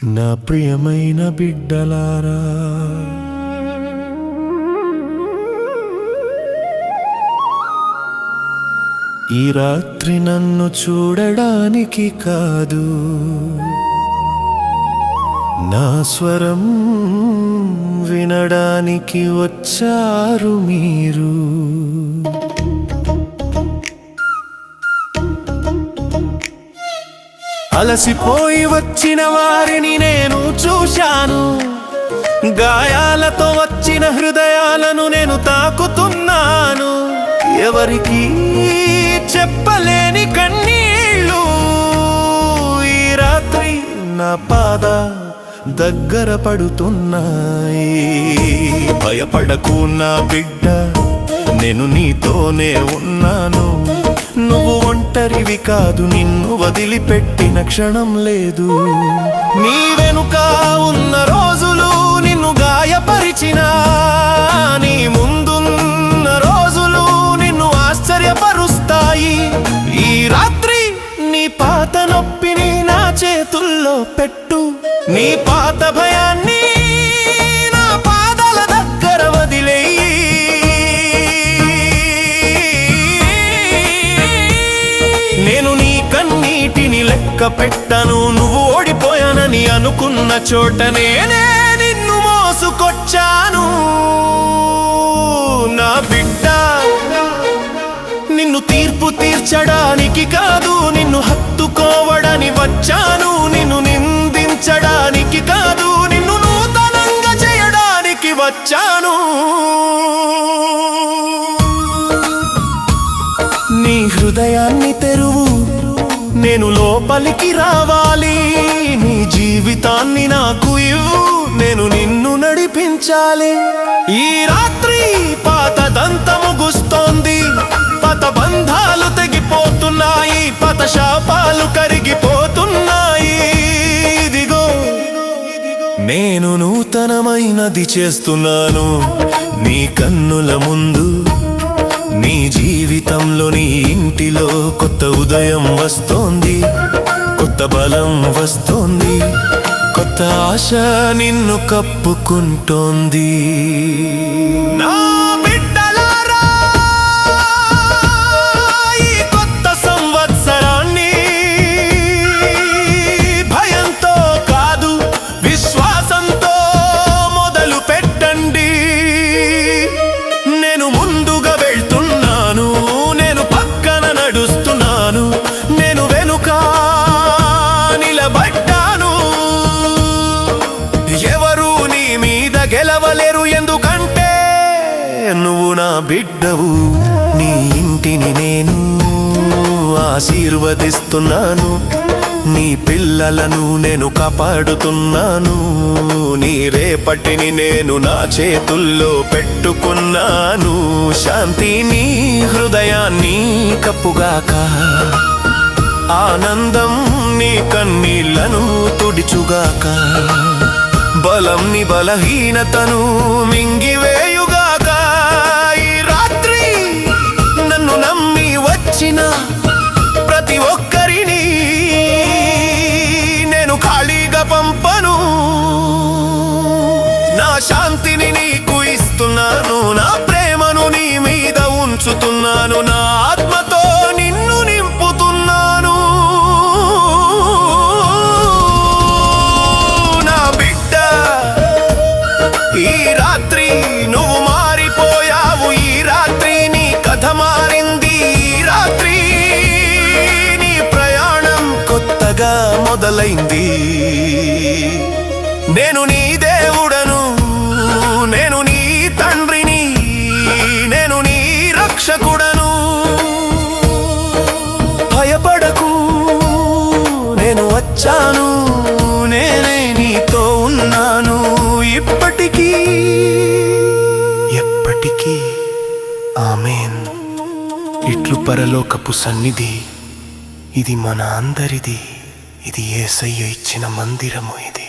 నా ప్రియమైన బిడ్డలారా, ఈ రాత్రి నన్ను చూడడానికి కాదు, నా స్వరం వినడానికి వచ్చారు మీరు. అలసిపోయి వచ్చిన వారిని నేను చూశాను, గాయాలతో వచ్చిన హృదయాలను నేను తాకుతున్నాను. ఎవరికి చెప్పలేని కన్నీళ్ళు ఈ రాత్రి నా పాద దగ్గర పడుతున్నాయి. భయపడకు నా బిడ్డ, నేను నీతోనే ఉన్నాను. నువ్వు ఒంటరివి కాదు, నిన్ను వదిలిపెట్టిన క్షణం లేదు. నీ వెనుక ఉన్న రోజులు నిన్ను గాయపరిచినా, నీ ముందున్న రోజులు నిన్ను ఆశ్చర్యపరుస్తాయి. ఈ రాత్రి నీ పాత నొప్పిని నా చేతుల్లో పెట్టు, నీ పాత భయాన్ని నా పాదాల దగ్గర వదిలేయి. నేను నీ కన్నీటిని లెక్క పెట్టను, నువ్వు ఓడిపోయానని అనుకున్న చోటనే నిన్ను మోసుకొచ్చాను. నా బిడ్డ, నిన్ను తీర్పు తీర్చడానికి కాదు, నిన్ను హత్తుకోవడానికి వచ్చాను. నిన్ను నిందించడానికి కాదు, నిన్ను నూతనంగా చేయడానికి వచ్చాను. నీ హృదయాన్ని తెరువు, నేను లోపలికి రావాలి. నీ జీవితాన్ని నాకు ఇవ్వు, నేను నిన్ను నడిపించాలి. ఈ రాత్రి పాతదంతా ముగుస్తోంది, పాత బంధాలు తెగిపోతున్నాయి, పాత శాపాలు కరిగిపోతున్నాయి. ఇదిగో నేను నూతనమైనది చేస్తున్నాను నీ కన్నుల ముందు. నీ జీవితంలో, నీ ఇంటిలో కొత్త ఉదయం వస్తోంది, కొత్త బలం వస్తోంది, కొత్త ఆశ నిన్ను కప్పుకుంటోంది. నా బిడ్డలారా, ఈ కొత్త సంవత్సరాన్ని భయంతో కాదు, విశ్వాసంతో మొదలు పెట్టండి. నేను ముందుగా వెళ్తున్నాను, నేను పక్కన నడుస్తున్నాను, నేను వెనుక నిలబడ్డాను. ఎవరు నీ మీద గెలవలేరు, ఎందుకంటే నువ్వు నా బిడ్డవు. నీ ఇంటిని నేను ఆశీర్వదిస్తున్నాను, నీ పిల్లలను నేను కాపాడుతున్నాను. నీ రేపటిని నేను నా చేతుల్లో పెట్టుకున్నాను. శాంతి నీ హృదయాన్ని కప్పుగాక, ఆనందం నీ కన్నీళ్లను తుడిచుగాక, బలం నీ బలహీనతను మింగివేయుగాక. ఈ రాత్రి నన్ను నమ్మి వచ్చిన ప్రతి ఒక్కరిని నేను ఖాళీగా పంపను. నా శాంతిని నీకు ఇస్తున్నాను, నా ప్రేమను నీ మీద ఉంచుతున్నాను, నా ఆత్మతో నిన్ను నింపుతున్నాను. నా బిడ్డ, ఈ రాత్రి నువ్వు మారిపోయావు. ఈ రాత్రి నీ కథ మారింది. ఈ రాత్రి నీ ప్రయాణం కొత్తగా మొదలైంది. నేను నీ దేవుడను, నేను నీ తండ్రిని, నేను నీ రక్షకుడను. భయపడకు, నేను వచ్చాను, నేనే నీతో ఉన్నాను. ఇప్పటికీ ఎప్పటికీ ఆమేన్. ఇట్లు పరలోకపు సన్నిధి, ఇది మన అందరిది. ఇది యేసయ్య ఇచ్చిన మందిరము. ఇది